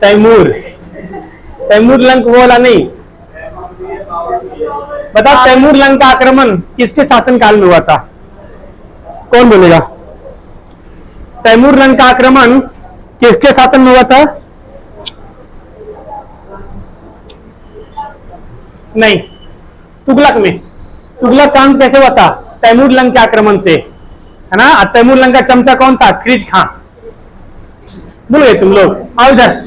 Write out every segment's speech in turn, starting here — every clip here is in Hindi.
तैमूर, तैमूर लंक वो वाला नहीं। बताओ तैमूर लंक का आक्रमण किसके शासनकाल में हुआ था? कौन बोलेगा? तैमूर लंक का आक्रमण किसके शासन में हुआ था? नहीं, तुगलक में। तुगलक का अंत कैसे हुआ था? तैमूर लंक के आक्रमण से, है ना। तैमूर लंक का चमचा कौन था? खिरिज खां। भूल गए तुम लोग? आओ इधर,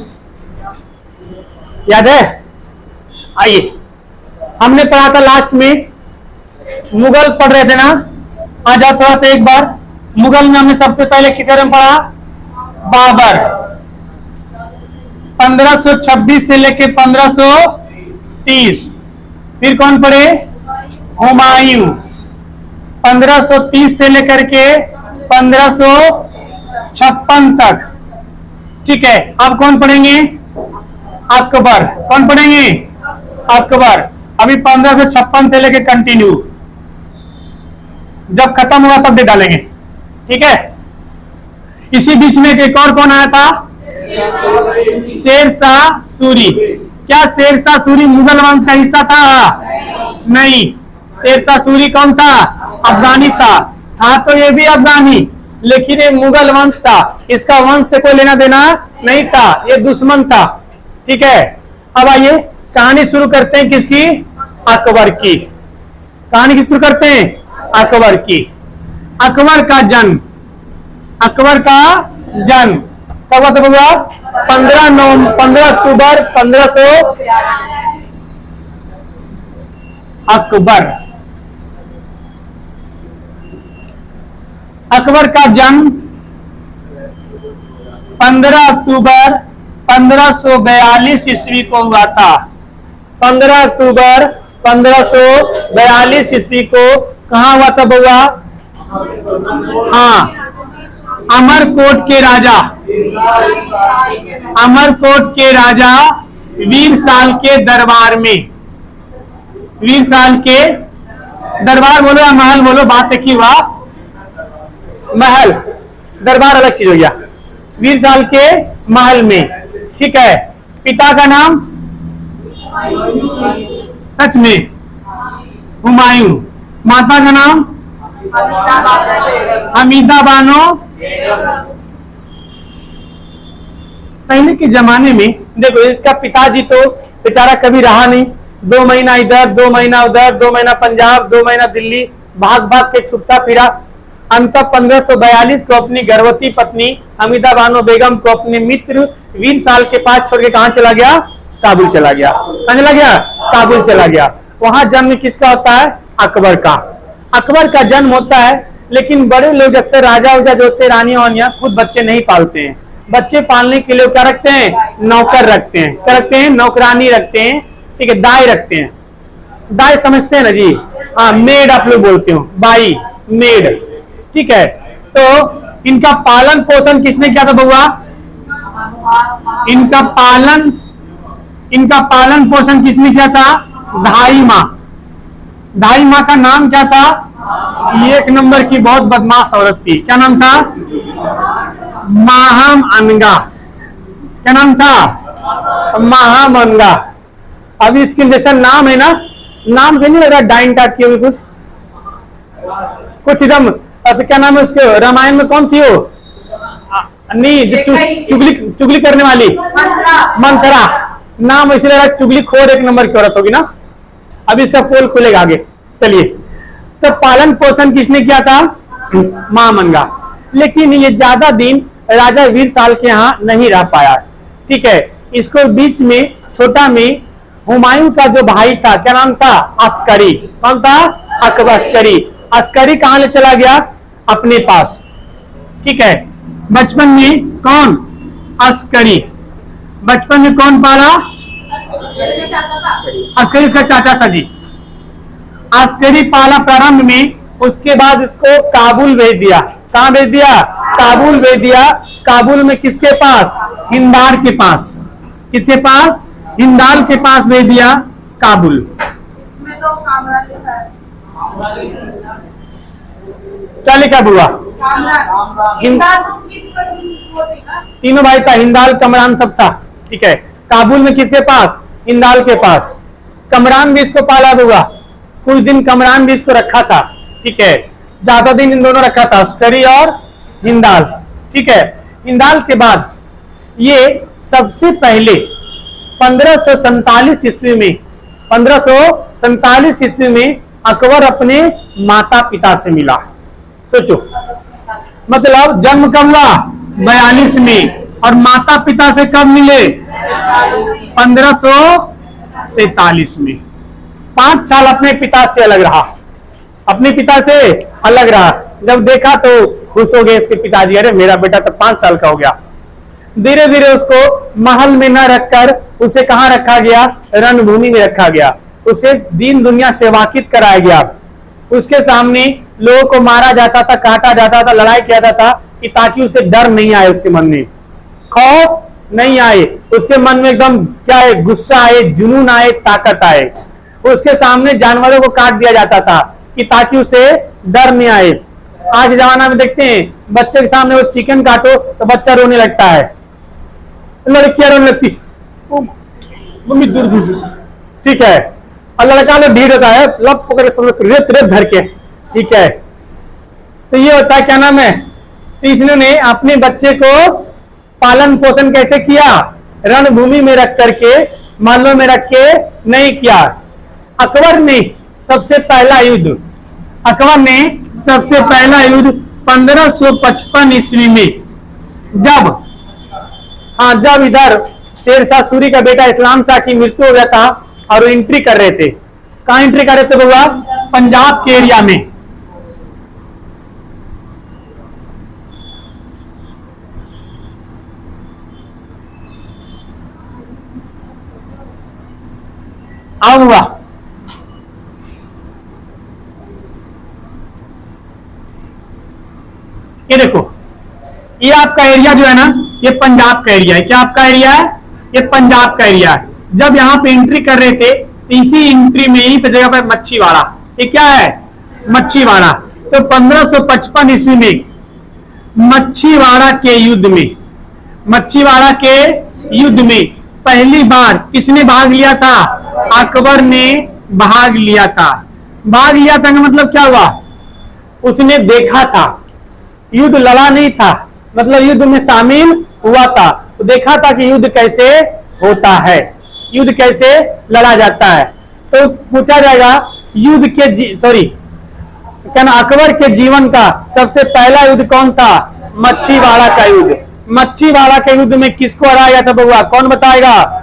याद है? आइए, हमने पढ़ा था लास्ट में, मुगल पढ़ रहे थे ना। आ जाओ थोड़ा सा एक बार। मुगल में हमने सबसे पहले किस बारे में पढ़ा? बाबर। 1526 से लेके 1530। फिर कौन पढ़े? हुमायूं। 1530 से लेकर के 1556 तक। ठीक है, अब कौन पढ़ेंगे? अकबर। कौन पढ़ेंगे? अकबर। अभी 1556 से लेके कंटिन्यू, जब खत्म होगा तब दे डालेंगे। ठीक है, इसी बीच में एक और कौन आया था? शेरशाह सूरी। क्या शेरशाह सूरी मुगल वंश का हिस्सा था? नहीं। शेरशाह सूरी कौन था? अफगानी था तो ये भी अफगानी, लेकिन ये मुगल वंश था। इसका वंश से कोई लेना देना नहीं था, ये दुश्मन था। ठीक है, अब आइए कहानी शुरू करते हैं। किसकी? अकबर की। कहानी की शुरू करते हैं अकबर की। अकबर का जन्म, अकबर का जन्म कब हुआ था बउआ? 15 अक्टूबर 1500। अकबर, अकबर का जन्म 15 अक्टूबर 1542 ईस्वी को हुआ था। 15 अक्टूबर 1542 ईस्वी को कहां हुआ था बउआ? हाँ, अमरकोट के राजा, अमरकोट के राजा वीरसाल के दरबार में। वीरसाल के दरबार बोलो या महल बोलो, बात एक ही हुआ। महल, दरबार अलग चीज हो गया। वीरसाल के महल में। ठीक है, पिता का नाम? सच में हुमायूं। माता का नाम? हमीदा बानो। पहले के जमाने में देखो, इसका पिताजी तो बेचारा कभी रहा नहीं। 2 महीना इधर, 2 महीना उधर, 2 महीना पंजाब, 2 महीना दिल्ली, भाग भाग के छुपता फिरा। अंत 1542 को अपनी गर्भवती पत्नी हमीदा बानो बेगम को अपने मित्र वीरसाल के पास छोड़ के कहां चला गया? काबुल चला गया। कहां चला गया? काबुल चला गया। वहां जन्म किसका होता है? अकबर का। अकबर का जन्म होता है, लेकिन बड़े लोग अक्सर राजा उजा जो होते हैं, रानियां वानियां, खुद बच्चे नहीं पालते हैं। बच्चे पालने के लिए क्या रखते हैं? नौकर रखते हैं। क्या रखते हैं? नौकरानी रखते हैं। ठीक है, दाई रखते हैं। दाई समझते हैं ना जी? हाँ, मेड आप लोग बोलते हो, बाई, मेड। ठीक है, तो इनका पालन पोषण किसने किया था बउआ? इनका पालन पोषण किसने किया था? धाई माँ। धाई माँ का नाम क्या था? एक नंबर की बहुत बदमाश औरत थी। क्या नाम था? माहम अनगा। क्या नाम था? माहम अनगा। अभी इसकी जैसा नाम है ना, नाम से नहीं लग रहा डाइन टाइप की होगी कुछ एकदम। क्या नाम है उसके? रामायण में कौन थी वो? नहीं, जो चुगली करने वाली, मंथरा। नाम ऐसे लग रहा है चुगली खोर एक नंबर की औरत होगी ना। अभी इसका पोल खुलेगा आगे। चलिए, तो पालन पोषण किसने किया था? महामंगा। लेकिन ये ज्यादा दिन राजा वीरसाल के यहाँ नहीं रह पाया। ठीक है, इसको बीच में छोटा में हुमायूं का जो भाई था, क्या नाम था? अस्करी। कौन था? अकबर अस्करी। अस्करी कहां ले चला गया? अपने पास। ठीक है, बचपन में कौन? अस्करी। बचपन में कौन पाला? अस्करी इसका चाचा था जी। अस्करी पाला प्रारंभ में, उसके बाद इसको काबुल भेज दिया। कहां भेज दिया? काबुल भेज दिया। काबुल में किसके पास? हिंदार के पास। किसके पास? हिंदाल के पास भेज दिया, काबुल। इसमें तो कामरा लिखा है। क्या लिखा बुआ? तीनों भाई था, हिंदाल कमरान सब था। ठीक है, काबुल में किसके पास? हिंदाल के पास। कमरान भी इसको पाला बुआ, कुछ दिन कमरान भी इसको रखा था। ठीक है, ज्यादा दिन इन दोनों रखा था, अस्करी और हिंदाल। ठीक है, हिंदाल के बाद ये सबसे पहले 1547 ईस्वी में 1547 ईस्वी में अकबर अपने माता पिता से मिला। सोचो, मतलब जन्म कब हुआ? 42 में, और माता पिता से कब मिले? 1547 में। 5 साल अपने पिता से अलग रहा, अपने पिता से अलग रहा। जब देखा तो खुश हो गए इसके पिताजी, अरे मेरा बेटा तो 5 साल का हो गया। धीरे धीरे उसको महल में न रखकर उसे कहां रखा गया? रणभूमि में रखा गया। उसे दीन दुनिया से वाकिफ कराया गया। उसके सामने लोगों को मारा जाता था, काटा जाता था, लड़ाई किया जाता था, कि ताकि उसे डर नहीं आए, उसके मन में खौफ नहीं आए, उसके मन में एकदम क्या है? गुस्सा आए, जुनून आए, ताकत आए। उसके सामने जानवरों को काट दिया जाता था कि ताकि उसे डर नहीं आए। आज जमाना में देखते हैं बच्चे के सामने वो चिकन काटो तो बच्चा रोने लगता है, लड़कियां रोने लगती, मम्मी दूर दूर। ठीक है, और लड़का लोग ढीर होता है, लब पकड़ रेत रेत धर के। ठीक है, तो ये होता है, क्या नाम है? तो इन्होंने अपने बच्चे को पालन पोषण कैसे किया? रणभूमि में रख करके, महलों में रख के नहीं किया। अकबर ने सबसे पहला युद्ध, अकबर ने सबसे पहला युद्ध 1555 ईस्वी में, जब इधर शेरशाह सूरी का बेटा इस्लाम शाह की मृत्यु हो गया था और वो एंट्री कर रहे थे। कहां एंट्री कर रहे थे बउआ? पंजाब के एरिया में। आओ हुआ, ये देखो, ये आपका एरिया जो है ना, ये पंजाब का एरिया है। क्या आपका एरिया है? ये पंजाब का एरिया है। जब यहाँ पे एंट्री कर रहे थे, इसी एंट्री में ही पे जगह पर मच्छीवाड़ा, ये क्या है? मच्छीवाड़ा। तो 1555 ईस्वी में मच्छीवाड़ा के युद्ध में, मच्छीवाड़ा के युद्ध में पहली बार किसने भाग लिया था? अकबर ने भाग लिया था। भाग लिया था का मतलब क्या हुआ? उसने देखा था, युद्ध लड़ा नहीं था, मतलब युद्ध में शामिल हुआ था, तो देखा था कि युद्ध कैसे होता है, युद्ध कैसे लड़ा जाता है। तो पूछा जाएगा युद्ध के क्या ना, अकबर के जीवन का सबसे पहला युद्ध कौन था? मच्छीवाड़ा का युद्ध। मच्छीवाड़ा के युद्ध में किसको हराया गया था बउआ? कौन बताएगा?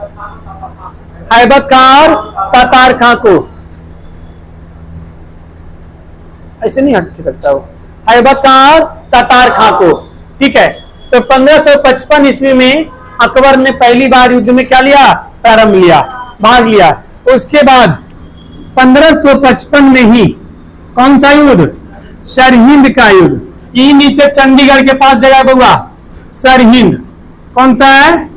ऐबक खां और तातार खां को। ऐसे नहीं हट सकता वो, ऐबक खां और तातार खां को। ठीक है, तो 1555 ईस्वी में अकबर ने पहली बार युद्ध में क्या लिया? प्रारंभ लिया, भाग लिया। उसके बाद 1555 में ही कौन सा युद्ध? सरहिंद का युद्ध। ये नीचे चंडीगढ़ के पास जगह बउआ, सरहिंद। कौन सा है?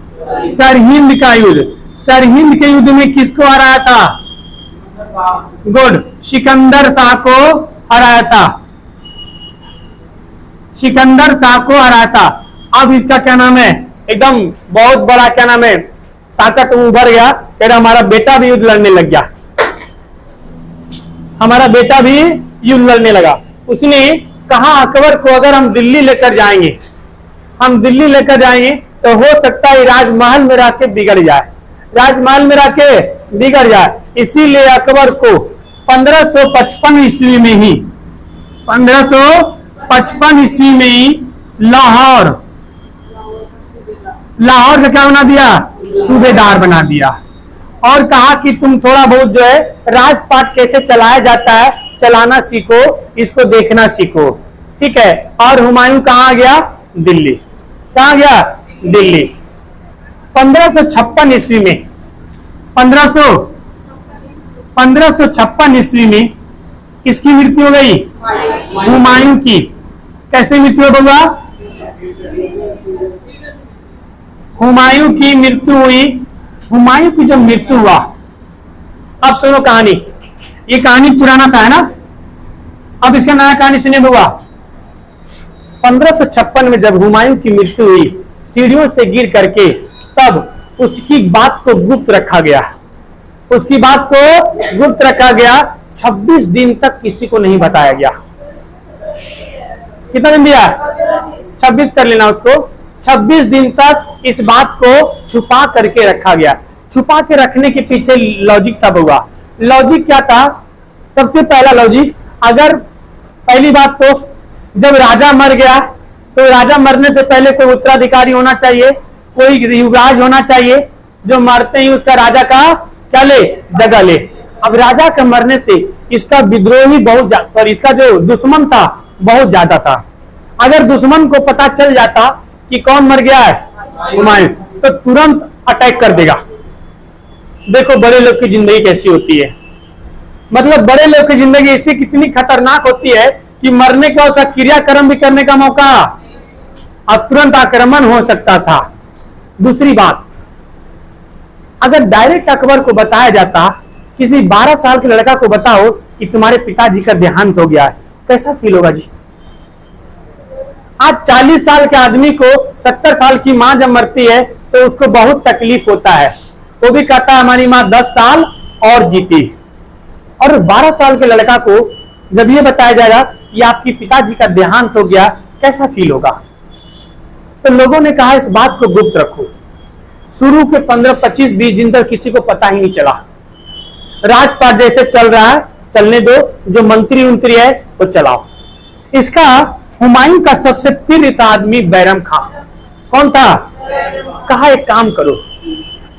सरहिंद का युद्ध। सरहिंद के युद्ध में किसको हराया था? गुड, सिकंदर शाह को हराया था, सिकंदर शाह को हराया था। अब इसका क्या नाम है? एकदम बहुत बड़ा क्या नाम है? ताकत उभर गया, कह रहा हमारा बेटा भी युद्ध लड़ने लग गया, हमारा बेटा भी युद्ध लड़ने लगा। उसने कहा अकबर को अगर हम दिल्ली लेकर जाएंगे, हम दिल्ली लेकर जाएंगे तो हो सकता है राजमहल में रह के बिगड़ जाए, राजमहल में रह के बिगड़ जाए। इसीलिए अकबर को 1555 ईस्वी में ही, 1555 ईस्वी में ही लाहौर का क्या बना दिया? सूबेदार बना दिया। और कहा कि तुम थोड़ा बहुत जो है राजपाट कैसे चलाया जाता है चलाना सीखो, इसको देखना सीखो। ठीक है, और हुमायूं कहां गया? दिल्ली। कहां गया? दिल्ली। 1556 ईस्वी में 1556 ईस्वी में किसकी मृत्यु हो गई? हुमायूं की। कैसे मृत्यु हो बउआ? हुमायूं की मृत्यु हुई। हुमायूं की जब मृत्यु हुआ, अब सुनो कहानी, ये कहानी पुराना था है ना, अब इसका नया कहानी सुनिए बउआ। 1556 में जब हुमायूं की मृत्यु हुई सीढ़ियों से गिर करके, तब उसकी बात को गुप्त रखा गया। उसकी बात को गुप्त रखा गया। 26 दिन तक किसी को नहीं बताया गया। कितना दिन दिया? 26 कर लेना उसको। 26 दिन तक इस बात को छुपा करके रखा गया। छुपा के रखने के पीछे लॉजिक तब हुआ। लॉजिक क्या था? सबसे पहला लॉजिक, अगर पहली बात तो जब राजा मर गया तो राजा मरने से पहले कोई उत्तराधिकारी होना चाहिए, कोई युवराज होना चाहिए जो मरते ही उसका राजा का क्या ले, जगह ले। अब राजा के मरने से इसका विद्रोही बहुत, सॉरी, इसका जो दुश्मन था बहुत ज्यादा था। अगर दुश्मन को पता चल जाता कि कौन मर गया है, हुमायूं, तो तुरंत अटैक कर देगा। देखो बड़े लोग की जिंदगी कैसी होती है, मतलब बड़े लोग की जिंदगी इससे कितनी खतरनाक होती है कि मरने का उसका क्रियाक्रम भी करने का मौका, अब तुरंत आक्रमण हो सकता था। दूसरी बात, अगर डायरेक्ट अकबर को बताया जाता, किसी 12 साल के लड़का को बताओ कि तुम्हारे पिताजी का देहांत हो गया है, कैसा फील होगा जी? आज 40 साल के आदमी को 70 साल की मां जब मरती है तो उसको बहुत तकलीफ होता है। वो भी कहता है हमारी मां 10 साल और जीती। और 12 साल के लड़का को जब ये बताया जाएगा कि आपकी पिताजी का देहांत हो गया, कैसा फील होगा? तो लोगों ने कहा इस बात को गुप्त रखो। शुरू के 15, 25, 20 दिन तक किसी को पता ही नहीं चला। राजपाट जैसे चल रहा है चलने दो, जो मंत्री उंत्री है वो चलाओ। इसका हुमायूं का सबसे प्रिय आदमी बैरम खां। कौन था? कहा एक काम करो,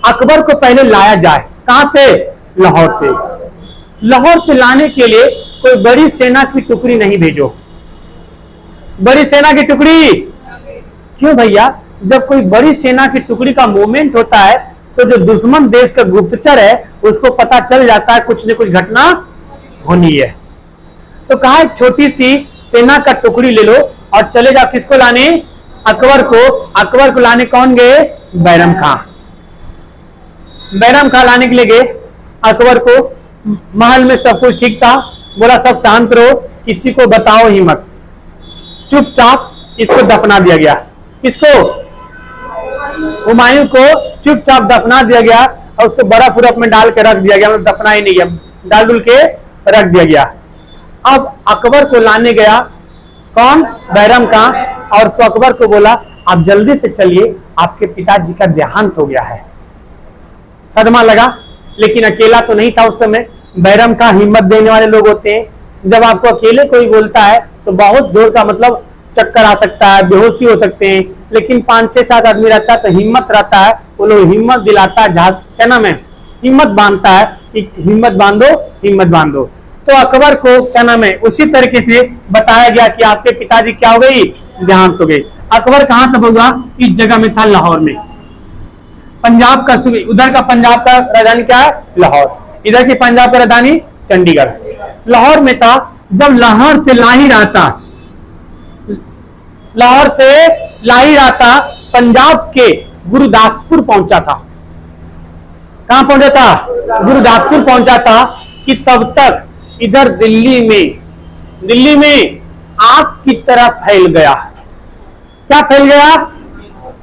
अकबर को पहले लाया जाए। कहां से? लाहौर से। लाहौर से लाने के लिए कोई बड़ी सेना की टुकड़ी नहीं भेजो। बड़ी सेना की टुकड़ी क्यों भैया? जब कोई बड़ी सेना की टुकड़ी का मूवमेंट होता है तो जो दुश्मन देश का गुप्तचर है उसको पता चल जाता है कुछ न कुछ घटना होनी है। तो कहा एक छोटी सी सेना का टुकड़ी ले लो और चले जाओ। किसको लाने? अकबर को। अकबर को लाने कौन गए? बैरम खां। बैरम खां लाने के लिए गए। अकबर को महल में सब कुछ ठीक था, बोला सब शांत रहो, किसी को बताओ ही मत। चुपचाप इसको दफना दिया गया। किसको? हुमायूं को चुपचाप दफना दिया गया और उसको बर्फ उरफ में डाल के रख दिया गया, मतलब दफना ही नहीं गया, डाल डुल के रख दिया गया। अब अकबर को लाने गया कौन? बैरम खां। और उसको अकबर को बोला आप जल्दी से चलिए, आपके पिताजी का देहांत हो गया है। सदमा लगा, लेकिन अकेला तो नहीं था उस समय। बैरम खां हिम्मत देने वाले लोग होते हैं। जब आपको अकेले कोई बोलता है तो बहुत जोर का, मतलब चक्कर आ सकता है, बेहोशी हो सकते हैं, लेकिन 5, 6, 7 आदमी रहता है तो हिम्मत रहता है, वो लोग हिम्मत दिलाता है, क्या नाम है, हिम्मत बांधता है कि हिम्मत बांधो, हिम्मत बांधो। तो अकबर को क्या नाम है, उसी तरीके से बताया गया कि आपके पिताजी क्या हो गई, देहांत हो गई। अकबर कहां तब हुआ? इस जगह में था, लाहौर में। पंजाब का, उधर का पंजाब का राजधानी क्या है? लाहौर। इधर की पंजाब का राजधानी चंडीगढ़। लाहौर में था। जब लाहौर से लाही राता पंजाब के गुरुदासपुर पहुंचा था। कहां पहुंचा था? गुरुदासपुर पहुंचा था कि तब तक इधर दिल्ली में आग की तरह फैल गया। क्या फैल गया?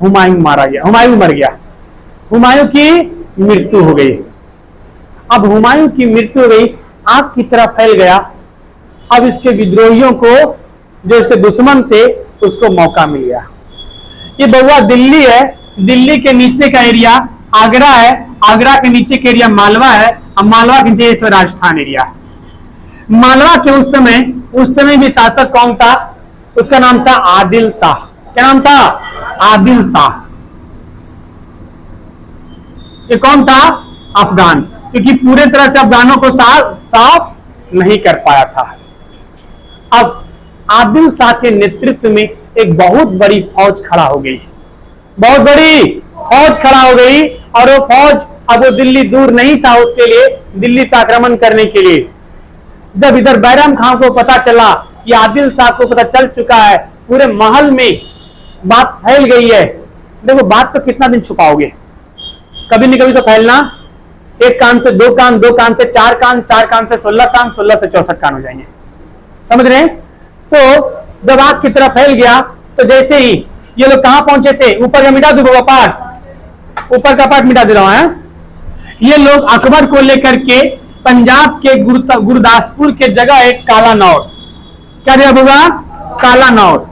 हुमायूं मारा गया, हुमायूं मर गया, हुमायूं की मृत्यु हो गई। अब हुमायूं की मृत्यु हो गई, आग की तरह फैल गया। अब इसके विद्रोहियों को, जो इसके दुश्मन थे, उसको मौका मिल गया। ये बउआ दिल्ली है, दिल्ली के नीचे का एरिया आगरा है, आगरा के नीचे का एरिया मालवा है, और मालवा के नीचे राजस्थान एरिया है। मालवा के उस समय भी शासक कौन था? उसका नाम था आदिल शाह। क्या नाम था? आदिल शाह। ये कौन था? अफगान, क्योंकि पूरे तरह से अफगानों को साफ नहीं कर पाया था। अब आदिल शाह के नेतृत्व में एक बहुत बड़ी फौज खड़ा हो गई, बहुत बड़ी फौज खड़ा हो गई। और वो फौज, अब वो दिल्ली दूर नहीं था उसके लिए, दिल्ली पर आक्रमण करने के लिए। जब इधर बैरम खां को पता चला कि आदिल शाह को पता चल चुका है, पूरे महल में बात फैल गई है। देखो बात तो कितना दिन छुपाओगे, कभी न कभी तो फैलना। एक कान से 2 कान, 2 कान से 4 कान, 4 कान से 16 कान, 16 से 64 कान हो जाएंगे। समझ रहे हैं? तो जब आग की तरफ फैल गया तो जैसे ही ये लोग कहां पहुंचे थे, ऊपर का मिटा दूंगा पार्ट, ऊपर का पार्ट मिटा दे रहा हूं है? ये लोग अकबर को लेकर के पंजाब के गुरदासपुर के जगह एक काला नौर, क्या जगह होगा? काला नौर।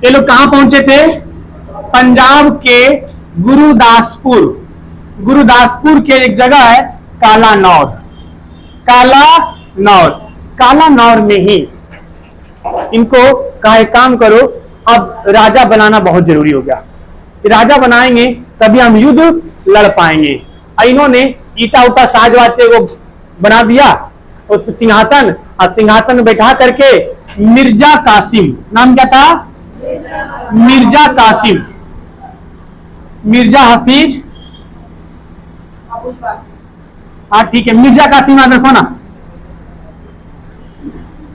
ये लोग कहां पहुंचे थे? पंजाब के गुरदासपुर, गुरदासपुर के एक जगह है काला नौर, काला नौर। काला नौर में ही इनको कहा एक काम करो, अब राजा बनाना बहुत जरूरी हो गया, राजा बनाएंगे तभी हम युद्ध लड़ पाएंगे। इन्होंने ईटा उटा साजवाज से वो बना दिया उस सिंहासन, और सिंहासन में बैठा करके मिर्जा कासिम, नाम क्या था? मिर्जा कासिम, मिर्जा हफीज, हाँ ठीक है, मिर्जा कासिम याद रखो ना।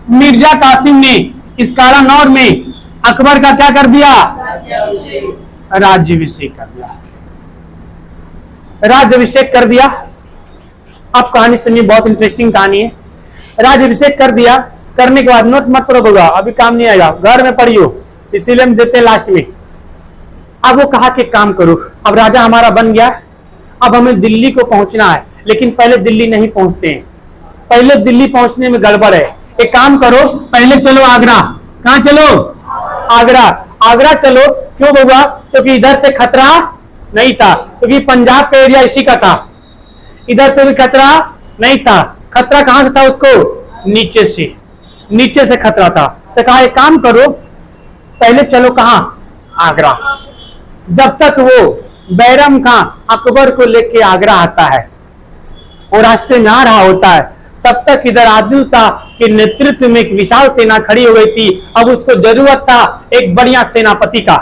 मिर्जा कासिम ने इस काला नौर में अकबर का क्या कर दिया? राज्याभिषेक कर दिया, राज्याभिषेक कर दिया। अब कहानी सुनिए, बहुत इंटरेस्टिंग कहानी है। राज्याभिषेक कर दिया, करने के बाद नोट्स मत पढ़ो होगा, अभी काम नहीं आएगा, घर में पढ़ियो, इसीलिए हम देते हैं लास्ट में। अब वो कहा कि काम करो, अब राजा हमारा बन गया, अब हमें दिल्ली को पहुंचना है, लेकिन पहले दिल्ली नहीं पहुंचते हैं, पहले दिल्ली पहुंचने में गड़बड़ है। एक काम करो, पहले चलो आगरा। कहां चलो? आगरा। आगरा चलो, क्यों होगा? क्योंकि इधर से खतरा नहीं था, क्योंकि पंजाब का एरिया इसी का था, इधर से भी खतरा नहीं था। खतरा कहां से था उसको? नीचे से, नीचे से खतरा था। तो कहा एक काम करो, पहले चलो कहां? आगरा। जब तक वो बैरम खां अकबर को लेके आगरा आता है, वो रास्ते में आ रहा होता है, तब तक इधर आदिल शाह के नेतृत्व में एक विशाल सेना खड़ी हो गई थी। अब उसको जरूरत था एक बढ़िया सेनापति का,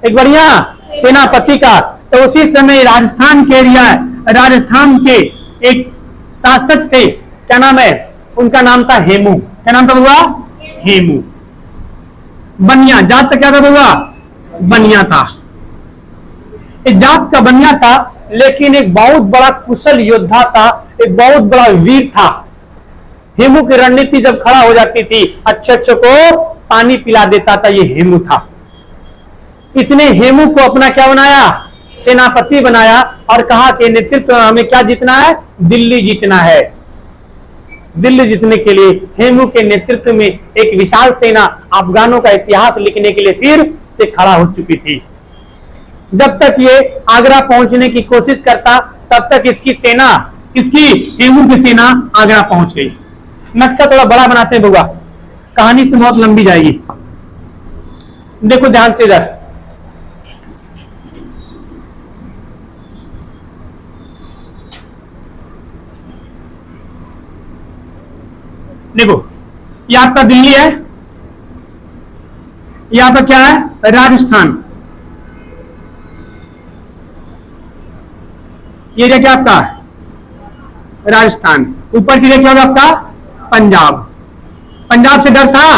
एक बढ़िया सेनापति का। तो उसी समय राजस्थान के एरिया, राजस्थान के एक शासक थे, क्या नाम है उनका? नाम था हेमू। क्या नाम था हुआ? हेमू। बनिया, जात क्या था हुआ? बनिया था, एक जात का बनिया था, लेकिन एक बहुत बड़ा कुशल योद्धा था, एक बहुत बड़ा वीर था। हेमू की रणनीति जब खड़ा हो जाती थी, अच्छे अच्छे को पानी पिला देता था, ये हेमू था। इसने हेमू को अपना क्या बनाया? सेनापति बनाया, और कहा कि नेतृत्व हमें क्या जीतना है? दिल्ली जीतना है। दिल्ली जीतने के लिए हेमू के नेतृत्व में एक विशाल सेना अफगानों का इतिहास लिखने के लिए फिर से खड़ा हो चुकी थी। जब तक ये आगरा पहुंचने की कोशिश करता, तब तक इसकी सेना, इसकी हेमू की सेना आगरा पहुंच गई। नक्शा थोड़ा बड़ा बनाते हैं बुआ, कहानी से बहुत लंबी जाएगी। देखो ध्यान से इधर, देखो ये आपका दिल्ली है, ये आपका क्या है? राजस्थान। ये एरिया क्या आपका? राजस्थान। ऊपर की एरिया क्या होगा आपका? पंजाब। पंजाब से डर था,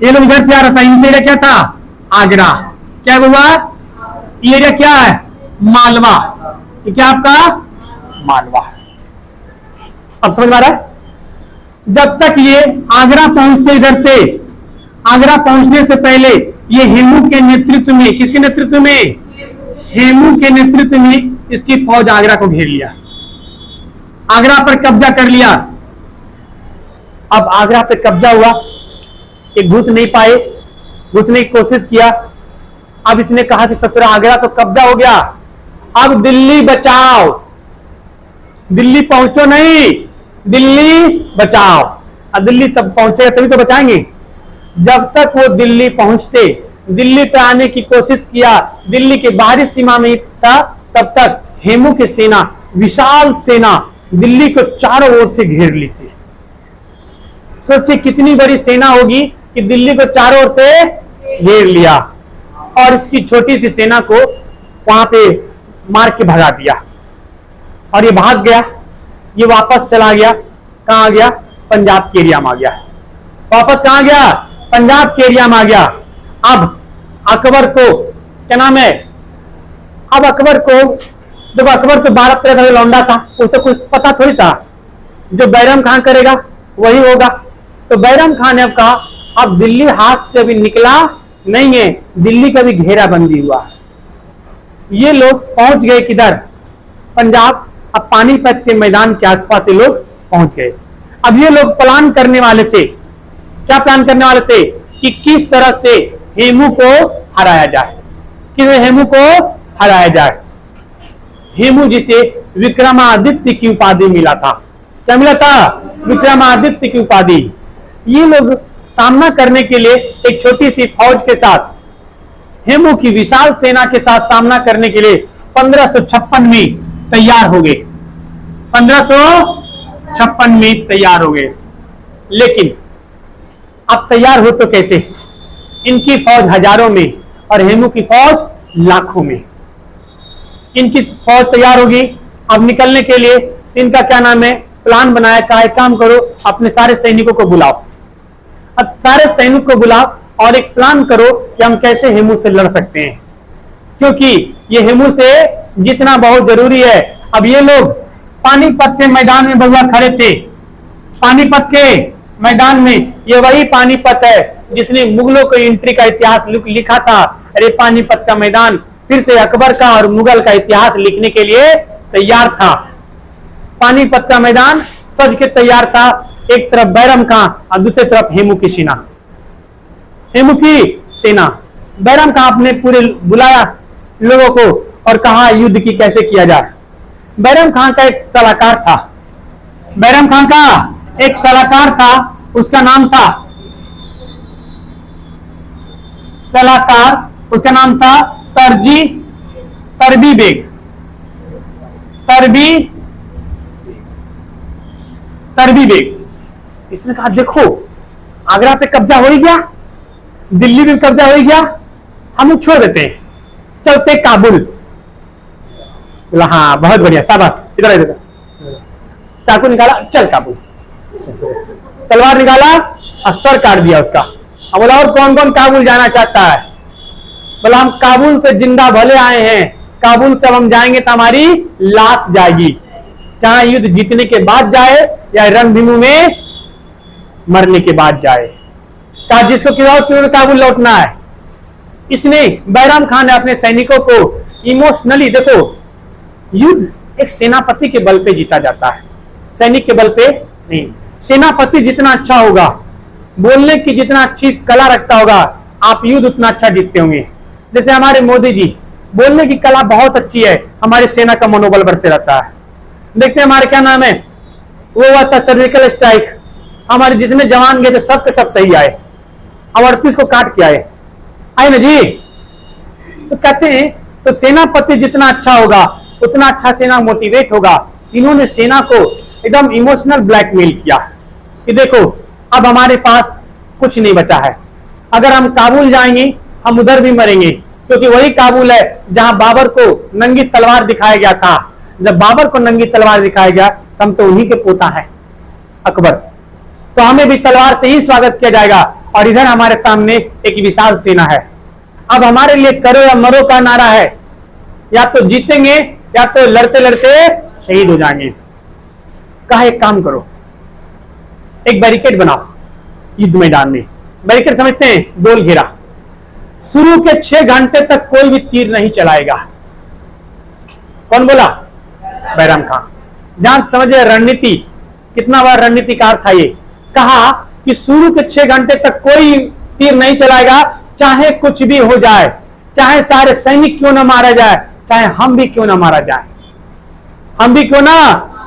ये लोग इधर से आ रहा था, इनसे एरिया क्या था? आगरा। क्या हुआ? ये एरिया क्या है? मालवा। ये क्या आपका? मालवा। अब समझ में आ रहा है? जब तक ये आगरा पहुंचते, इधर से आगरा पहुंचने से पहले ये हेमू के नेतृत्व में, किसके नेतृत्व में? हेमू के नेतृत्व में इसकी फौज आगरा को घेर लिया, आगरा पर कब्जा कर लिया। अब आगरा पे कब्जा हुआ, ये घुस नहीं पाए, घुसने की कोशिश किया। अब इसने कहा कि ससुरा आगरा तो कब्जा हो गया, अब दिल्ली बचाओ, दिल्ली पहुंचो नहीं, दिल्ली बचाओ। अब दिल्ली तब पहुंचेगा तभी तो बचाएंगे। जब तक वो दिल्ली पहुंचते, दिल्ली पे आने की कोशिश किया, दिल्ली के बाहरी सीमा में था, तब तक हेमू की सेना, विशाल सेना दिल्ली को चारों ओर से घेर ली थी। सोचिए कितनी बड़ी सेना होगी कि दिल्ली को चारों ओर से घेर लिया, और इसकी छोटी सी सेना को वहां पे मार के भगा दिया, और ये भाग गया। ये वापस चला गया, कहां आ गया? पंजाब के एरिया में आ गया। वापस कहां गया? पंजाब के एरिया में आ गया। अब अकबर को क्या नाम है? अब अकबर को, जब अकबर तो 12-13 साल लौंडा था, उसे कुछ पता थोड़ी था जो बैरम खान करेगा, वही होगा। तो बैरम खान ने अब कहा अब दिल्ली हाथ से अभी निकला नहीं है, दिल्ली का भी घेराबंदी हुआ। ये लोग पहुंच गए किधर, पंजाब। अब पानीपत के मैदान के आसपास ये लोग पहुंच गए। अब ये लोग प्लान करने वाले थे, क्या प्लान करने वाले थे कि किस तरह से हेमू को हराया जाए, कि हेमू को हराया जाए। हेमू जिसे विक्रमादित्य की उपाधि मिला था, क्या मिला था, विक्रमादित्य की उपाधि। ये लोग सामना करने के लिए एक छोटी सी फौज के साथ, हेमू की विशाल सेना के साथ सामना करने के लिए 1556 में तैयार हो गए, 1556 में तैयार हो गए। लेकिन अब तैयार हो तो कैसे, इनकी फौज हजारों में और हेमू की फौज लाखों में। इनकी फौज तैयार होगी, अब निकलने के लिए इनका क्या नाम है, प्लान बनाया, कहा एक काम करो अपने सारे सैनिकों को बुलाओ। अब सारे सैनिक को बुलाओ और एक प्लान करो कि हम कैसे हेमू से लड़ सकते हैं, क्योंकि ये हेमू से जीतना बहुत जरूरी है। अब ये लोग पानीपत के मैदान में बउआ खड़े थे, पानीपत के मैदान में, ये वही पानीपत है जिसने मुगलों को एंट्री का इतिहास लिखा था। अरे पानीपत का मैदान फिर से अकबर का और मुगल का इतिहास लिखने के लिए तैयार था। पानीपत का मैदान सज के तैयार था, एक तरफ बैरम खां और दूसरी तरफ हेमू की सेना, हेमू की सेना। बैरम खां अपने पूरे बुलाया लोगों को और कहा युद्ध की कैसे किया जाए। बैरम खां का एक सलाहकार था, बैरम खां का एक सलाहकार था, उसका नाम था सलाहकार, उसका नाम था तरबी बेग, तरबी बेग। इसने कहा देखो आगरा पे कब्जा हो ही गया, दिल्ली में कब्जा हो ही गया, हम छोड़ देते हैं, चलते काबुल। बोला हाँ बहुत बढ़िया, शाबाश, इधर इधर। चाकू निकाला, चल काबुल, तलवार निकाला और सर काट दिया उसका। अब बोला और कौन कौन काबुल जाना चाहता है। बोला हम काबुल से जिंदा भले आए हैं, काबुल तब हम जाएंगे तो हमारी लाश जाएगी, चाहे युद्ध जीतने के बाद जाए या रणभूमि में मरने के बाद जाए। कहा जिसको क्यों काबुल लौटना है। इसने बैरम खान ने अपने सैनिकों को इमोशनली, देखो युद्ध एक सेनापति के बल पे जीता जाता है, सैनिक के बल पे नहीं। सेनापति जितना अच्छा होगा, बोलने की जितना अच्छी कला रखता होगा, आप युद्ध उतना अच्छा जीतते होंगे। जैसे हमारे मोदी जी, बोलने की कला बहुत अच्छी है, हमारी सेना का मनोबल बढ़ते रहता है। देखते हैं हमारे क्या नाम है, वो हुआ था सर्जिकल स्ट्राइक, हमारे जितने जवान गए थे सब के सब सही आए, अब 38 को काट के आए ना जी। तो कहते हैं तो सेनापति जितना अच्छा होगा उतना अच्छा सेना मोटिवेट होगा। इन्होंने सेना को एकदम इमोशनल ब्लैकमेल किया कि देखो अब हमारे पास कुछ नहीं बचा है, अगर हम काबुल जाएंगे हम उधर भी मरेंगे, क्योंकि वही काबुल है जहां बाबर को नंगी तलवार दिखाया गया था। जब बाबर को नंगी तलवार दिखाया गया तो हम तो उन्हीं के पोता है अकबर, तो हमें भी तलवार से ही स्वागत किया जाएगा। और इधर हमारे सामने एक विशाल सेना है, अब हमारे लिए करो या मरो का नारा है, या तो जीतेंगे या तो लड़ते लड़ते शहीद हो जाएंगे। कहा एक काम करो, एक बैरिकेड बनाओ युद्ध मैदान में। बैरिकेड समझते हैं, गोल घेरा। शुरू के 6 घंटे तक कोई भी तीर नहीं चलाएगा। कौन बोला? बैरम खां। ध्यान समझे रणनीति, कितना बार रणनीतिकार था ये। कहा कि शुरू के 6 घंटे तक कोई तीर नहीं चलाएगा, चाहे कुछ भी हो जाए, चाहे सारे सैनिक क्यों ना मारा जाए, चाहे हम भी क्यों ना मारा जाए, हम भी क्यों ना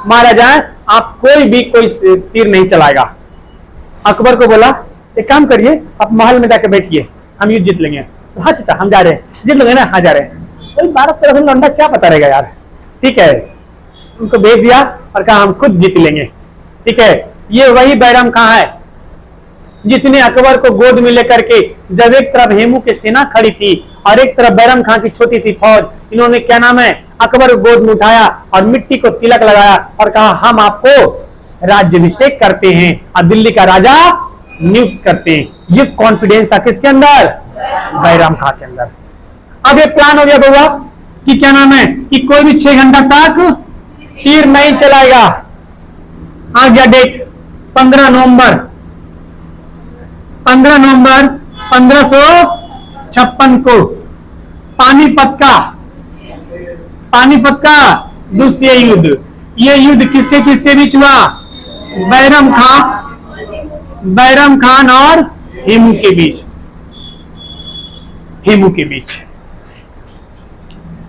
मारा जाए, आप कोई भी कोई तीर नहीं चलाएगा। अकबर को बोला एक काम करिए, आप महल में जाकर बैठिए, हम युद्ध जीत लेंगे। हाँ चाचा हम जा रहे हैं, जीत लेंगे ना, हाँ जा रहे हैं। 12-13 लौंडा क्या पता रहेगा यार, ठीक है। उनको भेज दिया और कहा हम खुद जीत लेंगे, ठीक है। ये वही बैरम खां है जिसने अकबर को गोद में लेकर के, जब एक तरफ हेमू की सेना खड़ी थी और एक तरफ बैरम खां की छोटी सी फौज, इन्होंने क्या नाम है अकबर को गोद में उठाया और मिट्टी को तिलक लगाया और कहा हम आपको राज्याभिषेक करते हैं और दिल्ली का राजा नियुक्त करते हैं। ये कॉन्फिडेंस था किसके अंदर? बैरम खां के अंदर। अब ये प्लान हो गया बउआ कि क्या नाम है कि कोई भी 6 घंटा तक तीर नहीं चलाएगा। आ गया डेट 15 नवंबर 1556 को पानीपत का दूसरे युद्ध। ये युद्ध किससे किससे बीच हुआ? बैरम खान और हेमू के बीच।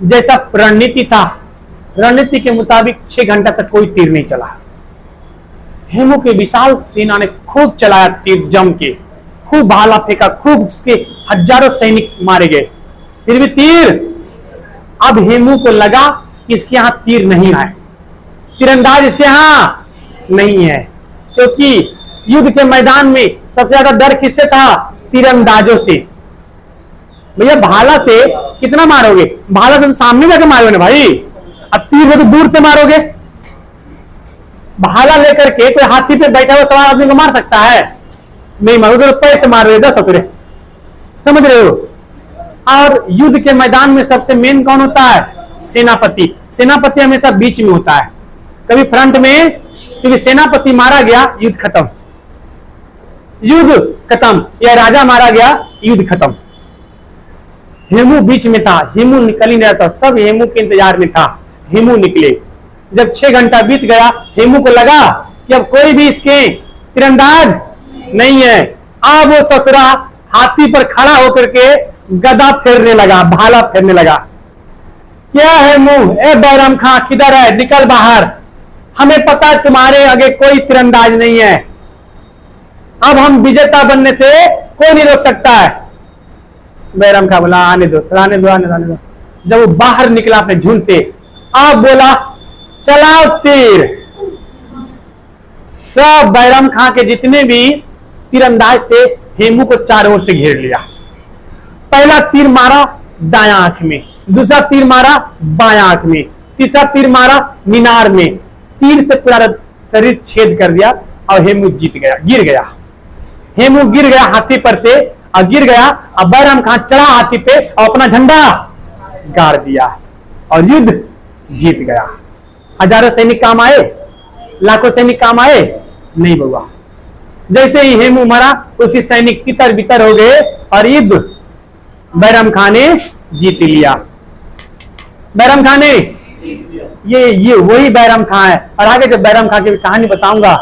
जैसा रणनीति था, रणनीति के मुताबिक 6 घंटा तक कोई तीर नहीं चला। हेमू के विशाल सेना ने खूब चलाया तीर, जम के खूब भाला फेंका, खूब उसके हजारों सैनिक मारे गए, फिर भी तीर। अब हेमू को लगा कि इसके यहां तीर नहीं आए, तीरंदाज इसके यहां नहीं है, क्योंकि युद्ध के मैदान में सबसे ज्यादा डर किससे था? तीरंदाजों से। भैया भाला से कितना मारोगे? भाला से तो सामने जाकर मारोगे ना भाई, अब तीर से तो दूर से मारोगे। भाला लेकर के कोई हाथी पे बैठा हुआ सवार आदमी को मार सकता है? नहीं मारोगे, तो पैर से मारोगे, 10 ससुरे, समझ रहे हो? और युद्ध के मैदान में सबसे मेन कौन होता है? सेनापति। सेनापति हमेशा बीच में होता है, कभी फ्रंट में, क्योंकि सेनापति मारा गया युद्ध खत्म, या राजा मारा गया युद्ध खत्म। हेमू बीच में था, हेमू निकल ही नहीं था, सब हेमू के इंतजार में था। हेमू निकले, जब 6 घंटा बीत गया, हेमू को लगा कि अब कोई भी इसके तीरंदाज नहीं है। अब वो ससुरा हाथी पर खड़ा होकर के गदा फेरने लगा, भाला फेरने लगा। क्या है मुंह? ए बैरम खां किधर है? निकल बाहर, हमें पता है तुम्हारे आगे कोई तीरंदाज नहीं है। अब हम विजेता बनने से कोई नहीं रोक सकता है। बैरम खां बोला आने दो। जब वो बाहर निकला अपने झुंड से, अब बोला चलाओ तीर। सब बैरम खां के जितने भी तीरंदाज थे, हेमू को चारों ओर से घेर लिया। पहला तीर मारा दायां आंख में, दूसरा तीर मारा बायां आंख में, तीसरा तीर मारा मीनार में। तीर से पूरा शरीर छेद कर दिया और हेमू गिर गया। हेमू गिर गया हाथी पर से, और गिर गया। अब बैरम खां चढ़ा हाथी पे और अपना झंडा गाड़ दिया और युद्ध जीत गया। हजारों सैनिक काम आए, लाखों सैनिक काम आए? नहीं बउआ। जैसे ही हेमू मरा, उसके सैनिक तितर बितर हो गए और युद्ध बैरम खां ने जीत लिया। बैरम खां ने ये वही बैरम खां है। और आगे जब बैरम खां की कहानी बताऊंगा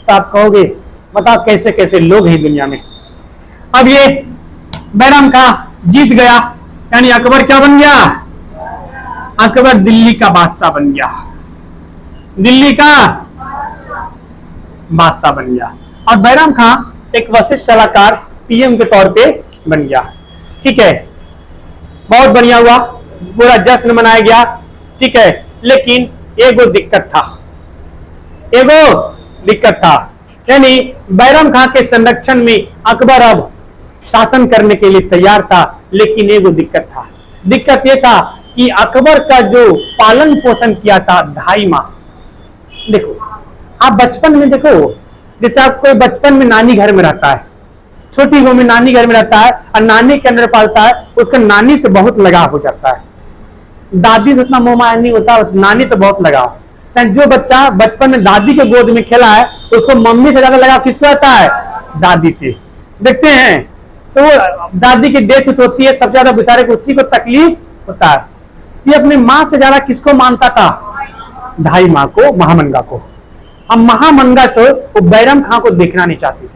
तो आप कहोगे बताओ कैसे कैसे लोग हैं दुनिया में। अब ये बैरम खां जीत गया, यानी अकबर क्या बन गया? अकबर दिल्ली का बादशाह बन गया, दिल्ली का बादशाह बन गया। और बैरम खां एक वशिष्ठ सलाहकार पीएम के तौर पे बन गया। ठीक है, बहुत बढ़िया हुआ, पूरा जश्न मनाया गया। ठीक है, लेकिन एगो दिक्कत था, यानी बैरम खां के संरक्षण में अकबर अब शासन करने के लिए तैयार था, लेकिन एगो दिक्कत था। दिक्कत यह था कि अकबर का जो पालन पोषण किया था 2.5 माह। देखो आप बचपन में देखो, जैसे आप कोई बचपन में नानी घर में रहता है, छोटी उम्र में नानी घर में रहता है और नानी के अंदर पालता है, उसका नानी से बहुत लगाव हो जाता है। दादी से उतना मोह माया नहीं होता, नानी से बहुत लगाव। जो बच्चा बचपन में दादी के गोद में खेला है, उसको मम्मी से ज्यादा लगाव किसको आता है? दादी से। देखते हैं तो दादी की डेथ होती है, सबसे ज्यादा बेचारे को उसी को तकलीफ होता है। ये अपनी माँ से ज्यादा किसको मानता था? 2.5 माह को, महामंगा को। अब महामंगा तो वो बैरम खां को देखना नहीं चाहती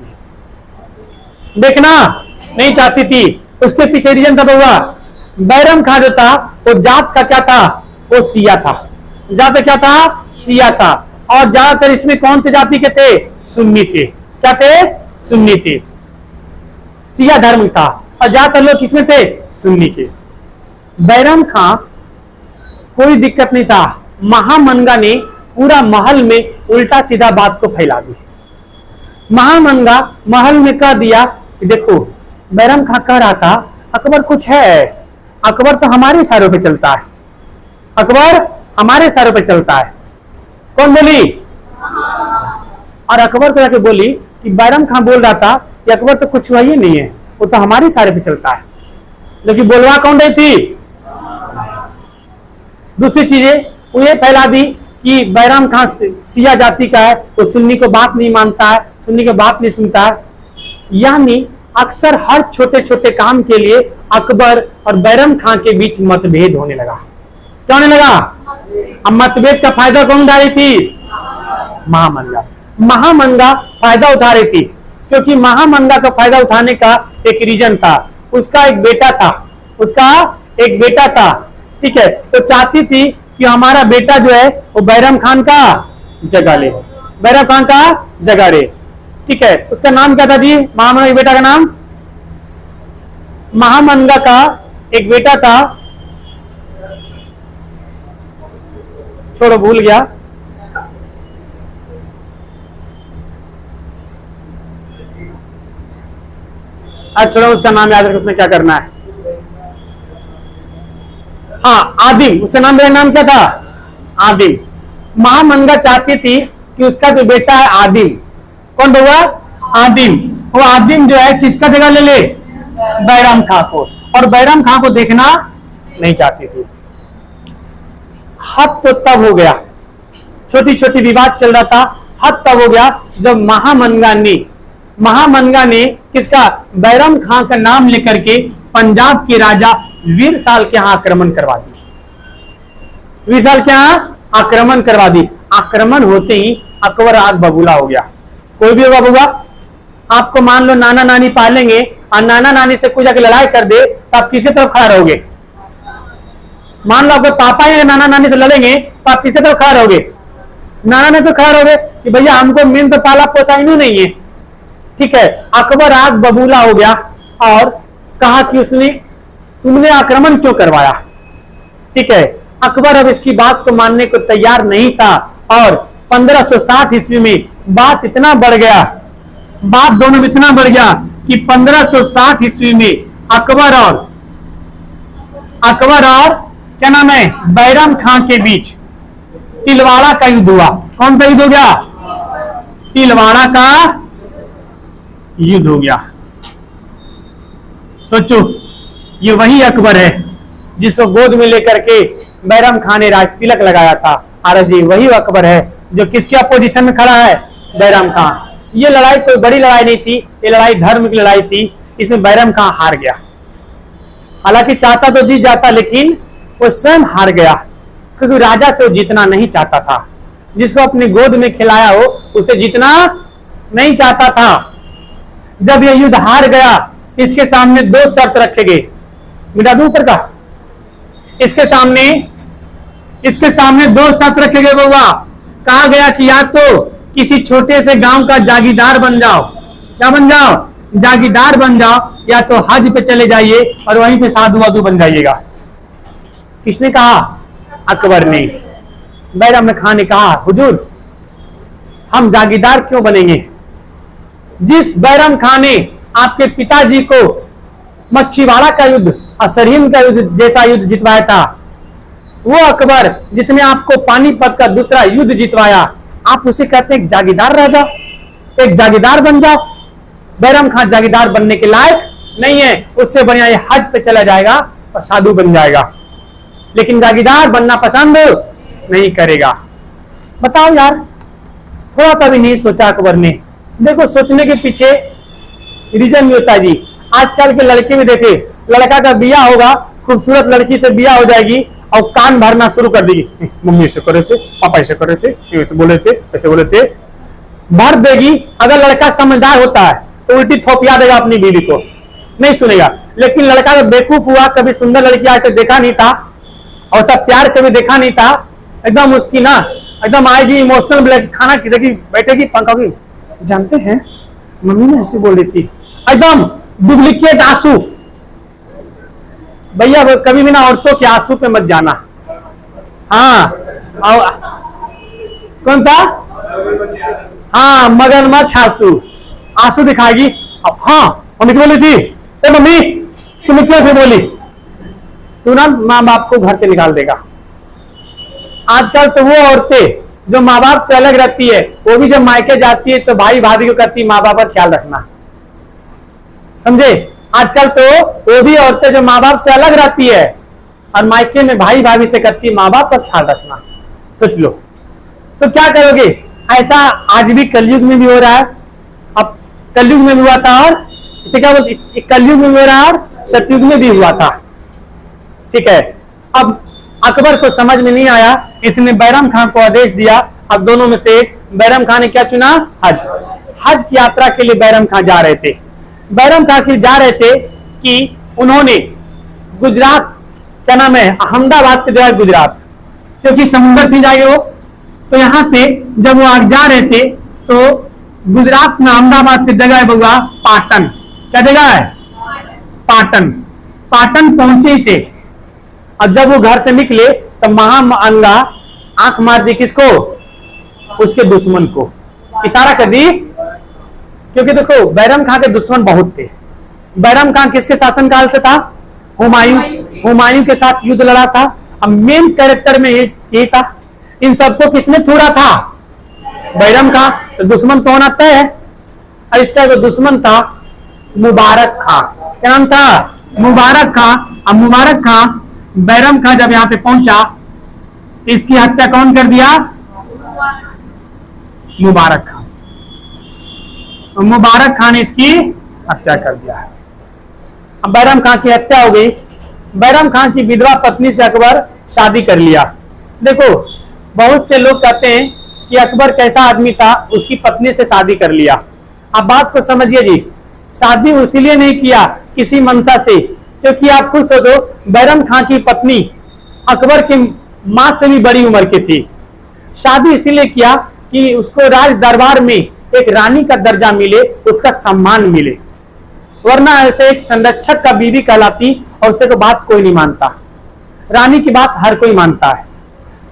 थी, उसके पीछे रीजन था बउआ। बैरम खां जो था वो जात का क्या था? वो शिया था। जात क्या था? शिया था। और ज्यादातर इसमें कौन थे जाति के थे? सुन्नी थे। क्या थे? सुन्नी थे। शिया धर्म था और ज्यादातर लोग किसमें थे? सुन्नी के। बैरम खां कोई दिक्कत नहीं था, महामंगा ने पूरा महल में उल्टा सीधा बात को फैला दी। महामंगा महल में कह दिया कि देखो बैरम खां कह रहा था अकबर कुछ है, अकबर तो हमारे इशारों पे चलता है, अकबर हमारे इशारों पे चलता है। कौन बोली? और अकबर को जाके बोली कि बैरम खां बोल रहा था कि अकबर तो कुछ हुआ ही नहीं है, वो तो हमारे इशारे पे चलता है। लेकिन बोलवा कौन रही थी? दूसरी चीजें वो ये फैला दी कि बैरम खां शिया जाति का है, वो सुन्नी को बात नहीं मानता है, सुनने के बात नहीं सुनता। यानी अक्सर हर छोटे छोटे काम के लिए अकबर और बैरम खां के बीच मतभेद होने लगा। क्या होने लगा? अब मतभेद का फायदा कौन उठा रही थी? महामंगा। महामंगा फायदा उठा रही थी, क्योंकि महामंगा का फायदा उठाने का एक रीजन था। उसका एक बेटा था, उसका एक बेटा था, ठीक है। तो चाहती थी कि हमारा बेटा जो है वो बैरम खान का जगह ले, बैरम खान का जगह ले, ठीक है। उसका नाम क्या था जी? महामंगा के बेटा का नाम? महामंगा का एक बेटा था, छोड़ो भूल गया। आज छोड़ो, उसका नाम याद रखो, उसमें क्या करना है। हाँ, आदिम। उसका नाम क्या था? आदिम। महामंगा चाहती थी कि उसका जो बेटा है आदिम, कौन हुआ? आदिम। वो आदिम जो है किसका जगह ले ले? बैरम खां को। और बैरम खां को देखना नहीं चाहती थी। हद तो तब हो गया, छोटी छोटी विवाद चल रहा था, हद तब हो गया जब महामंगा ने किसका? बैरम खां का नाम लेकर के पंजाब के राजा वीर साल के यहां आक्रमण करवा दी। वीर साल के यहां आक्रमण करवा दी। आक्रमण होते ही अकबर आग बबूला हो गया। कोई भी होगा बबुआ, आपको मान लो नाना नानी पालेंगे और नाना नानी से कोई जाकर लड़ाई कर दे तो आप किसकी तरफ खड़ा रहोगे? मान लो आपके पापा ही नाना नानी से लड़ेंगे तो आप किसकी तरफ खड़ा रहोगे? नाना नानी से खड़ा रहोगे कि भैया हमको मेन तो पाला पोता ही नहीं है, ठीक है। अकबर आग बबूला हो गया और कहा कि तुमने आक्रमण क्यों करवाया, ठीक है। अकबर अब इसकी बात को मानने को तैयार नहीं था और 1560 ईस्वी में बात इतना बढ़ गया, बात दोनों में इतना बढ़ गया कि 1560 ईस्वी में अकबर और क्या नाम है, बैरम खां के बीच तिलवाड़ा का युद्ध हुआ। कौन सा युद्ध हो गया? तिलवाड़ा का युद्ध हो गया। सोचो, ये वही अकबर है जिसको गोद में लेकर के बैरम खां ने राज तिलक लगाया था। और जी वही अकबर है जो किसके अपोजिशन में खड़ा है? बैरम खां। ये लड़ाई कोई बड़ी लड़ाई नहीं थी, ये लड़ाई धर्म की लड़ाई थी। इसमें बैरम खां हार गया। हालांकि चाहता तो जीत जाता, लेकिन वो स्वयं हार गया, क्योंकि राजा से वो जीतना नहीं चाहता था। जिसको अपनी गोद में खिलाया हो उसे जीतना नहीं चाहता था। जब यह युद्ध हार गया, इसके सामने दो शर्त रखे गए। मिटा दूं ऊपर का? इसके सामने दो शर्त रखे गए बउआ। कहा गया कि या तो किसी छोटे से गांव का जागीरदार बन जाओ। क्या बन जाओ? जागीरदार बन जाओ, या तो हज पे चले जाइए और वहीं पे साधु वाधु बन जाइएगा। किसने कहा? अकबर ने। बैरम खां ने कहा, हुजूर हम जागीरदार क्यों बनेंगे? जिस बैरम खां ने आपके पिताजी को मच्छीवाड़ा का युद्ध और सरहिंद का युद्ध जैसा युद्ध जितवाया था, वो अकबर जिसने आपको पानीपत का दूसरा युद्ध जितवाया, आप उसे कहते हैं जागीरदार रह जाओ, एक जागीरदार बन जाओ। बैरम खां जागीरदार बनने के लायक नहीं है, उससे बढ़िया ये हज पे चला जाएगा और साधु बन जाएगा, लेकिन जागीरदार बनना पसंद नहीं करेगा। बताओ यार, थोड़ा सा भी नहीं सोचा अकबर ने। देखो, सोचने के पीछे रीजन भी होता है जी। आजकल के लड़के भी देखे, लड़का का बिया होगा, खूबसूरत लड़की से बिया हो जाएगी और कान भरना शुरू कर देगी। मम्मी ऐसे कर रहे थे, पापा ऐसे कर रहे थे, ऐसे बोले थे, ऐसे बोले थे, भर देगी। अगर लड़का समझदार होता है तो उल्टी थोपिया देगा अपनी बीवी को, नहीं सुनेगा। लेकिन लड़का जब बेवकूफ हुआ, कभी सुंदर लड़की आज तक देखा नहीं था और सब प्यार कभी देखा नहीं था, एकदम उसकी ना एकदम आएगी इमोशनल, खाना की देखी बैठेगी, पंखा की, जानते हैं मम्मी ने ऐसी बोल रही थी, एकदम डुप्लीकेट आंसू। भैया कभी भी ना औरतों के आंसू पे मत जाना। हाँ, कौन था? हाँ, मगरमच्छ आंसू दिखाएगी। अब हाँ, मम्मी बोली थी, ए मम्मी तुमने क्यों से बोली? तू ना माँ बाप को घर से निकाल देगा। आजकल तो वो औरतें जो माँ बाप से अलग रहती है, वो भी जब मायके जाती है तो भाई भाभी को कहती है माँ बाप का ख्याल रखना। समझे? आजकल तो वो भी औरतें जो माँ बाप से अलग रहती है और मायके में भाई भाभी से कहती है माँ बाप का ख्याल रखना। सोच लो, तो क्या करोगे? ऐसा आज भी कलयुग में भी हो रहा है। कलयुग में भी हुआ था और इसे क्या बोलते, कलयुग में भी हो रहा और सतयुग में भी हुआ था। ठीक है, अब अकबर को समझ में नहीं आया, इसने बैरम खान को आदेश दिया। अब दोनों में से एक, बैरम खान ने क्या चुना, हज। हज की यात्रा के लिए बैरम खान जा रहे थे। बैरम खान के जा रहे थे कि उन्होंने गुजरात, क्या नाम है, अहमदाबाद से जाए गुजरात, क्योंकि समुद्र से जाएंगे वो। तो यहां पे जब वो आगे जा रहे थे तो गुजरात में अहमदाबाद से जगह है बउआ पाटन। क्या जगह है, पाटन। पाटन पहुंचे ही थे। अब जब वो घर से निकले तो महामंगा आंख मार दी किसको, उसके दुश्मन को, इशारा कर दी। क्योंकि देखो बैरम खान के दुश्मन बहुत थे। बैरम खान किसके शासनकाल से था, हुमायूं के साथ युद्ध लड़ा था। अब मेन कैरेक्टर में ये था। इन सबको किसने छोड़ा था, बैरम खान। तो दुश्मन तो होना तय है। और इसका जो दुश्मन था मुबारक खां। क्या नाम था, मुबारक खां। अब मुबारक खां, बैरम खां जब यहां पे पहुंचा, इसकी हत्या कौन कर दिया, मुबारक खां। मुबारक खान ने इसकी हत्या कर दिया है। अब बैरम खान की हत्या हो गई। बैरम खान की विधवा पत्नी से अकबर शादी कर लिया। देखो बहुत से लोग कहते हैं कि अकबर कैसा आदमी था, उसकी पत्नी से शादी कर लिया। आप बात को समझिए जी, शादी उसीलिए नहीं किया किसी मंशा से, क्योंकि आप खुद सोचो बैरम खान की पत्नी अकबर की मां से भी बड़ी उम्र की थी। शादी इसीलिए किया कि उसको राज दरबार में एक रानी का दर्जा मिले, उसका सम्मान मिले। वरना ऐसे एक संरक्षक का बीवी कहलाती और उससे को बात कोई नहीं मानता। रानी की बात हर कोई मानता है।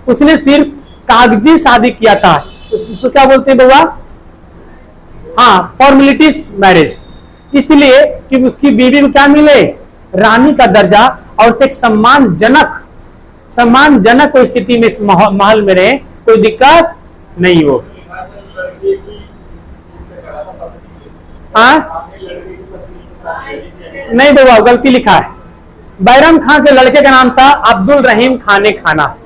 उसने सिर्फ कागजी शादी किया था, उसको क्या बोलते हैं बउआ, हाँ, फॉर्मेलिटीज मैरिज। इसलिए कि उसकी बीवी को क्या मिले, रानी का दर्जा, और उसे एक सम्मानजनक स्थिति में इस महल में रहे, कोई दिक्कत नहीं हो। हाँ नहीं बउआ, गलती लिखा है। बैरम खान के लड़के का नाम था अब्दुल रहीम खाने खाना।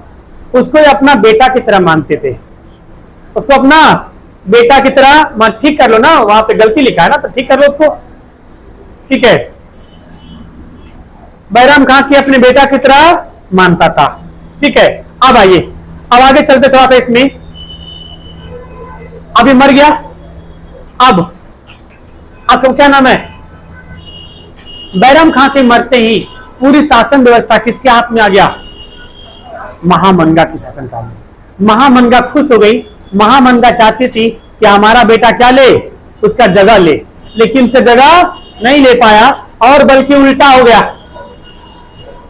उसको अपना बेटा की तरह मानते थे, उसको अपना बेटा की तरह। ठीक कर लो ना, वहां पे गलती लिखा है ना, तो ठीक कर लो उसको। ठीक है, बैरम खान की अपने बेटा की तरह मानता था। ठीक है, अब आइए, अब आगे चलते थोड़ा सा इसमें। अभी मर गया। अब आपको क्या नाम है, बैरम खान के मरते ही पूरी शासन व्यवस्था किसके हाथ में आ गया, महामंगा की शासनकाल में। महामंगा खुश हो गई। महामंगा चाहती थी कि हमारा बेटा क्या ले, उसका जगह ले, लेकिन उसका जगह नहीं ले पाया और बल्कि उल्टा हो गया।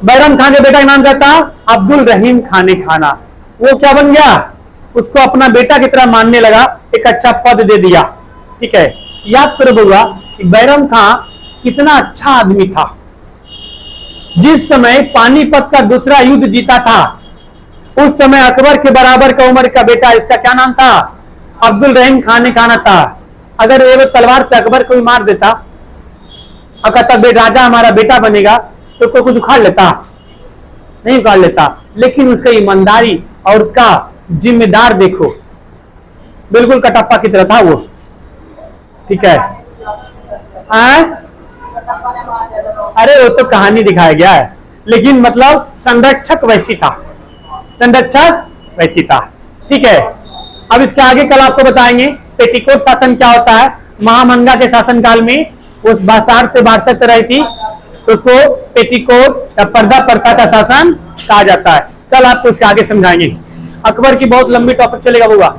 बैरम खान के बेटा का नाम क्या था, अब्दुल रहीम खाने खाना। वो क्या बन गया, उसको अपना बेटा की तरह मानने लगा, एक अच्छा पद दे दिया। ठीक है, याद करो बउआ कि बैरम खान कितना अच्छा आदमी था। जिस समय पानीपत का दूसरा युद्ध जीता था, उस समय अकबर के बराबर का उम्र का बेटा, इसका क्या नाम था, अब्दुल रहीम खाने खाना था। अगर वो तलवार से अकबर को ही मार देता और कहता राजा हमारा बेटा बनेगा, तो कोई कुछ उखाड़ लेता, नहीं उखाड़ लेता। लेकिन उसका ईमानदारी और उसका जिम्मेदार देखो, बिल्कुल कटप्पा की तरह था वो। ठीक है, अरे वो तो कहानी दिखाया गया है, लेकिन मतलब संरक्षक वैसी था, संरक्षक वैसी था। ठीक है, अब इसके आगे कल आपको बताएंगे पेटीकोट शासन क्या होता है। महामंगा के शासनकाल में उस बासार से बारसत रही थी, उसको पेटीकोट या पर्दा प्रथा का शासन कहा जाता है। कल आपको इसके आगे समझाएंगे। अकबर की बहुत लंबी टॉपिक चलेगा होगा।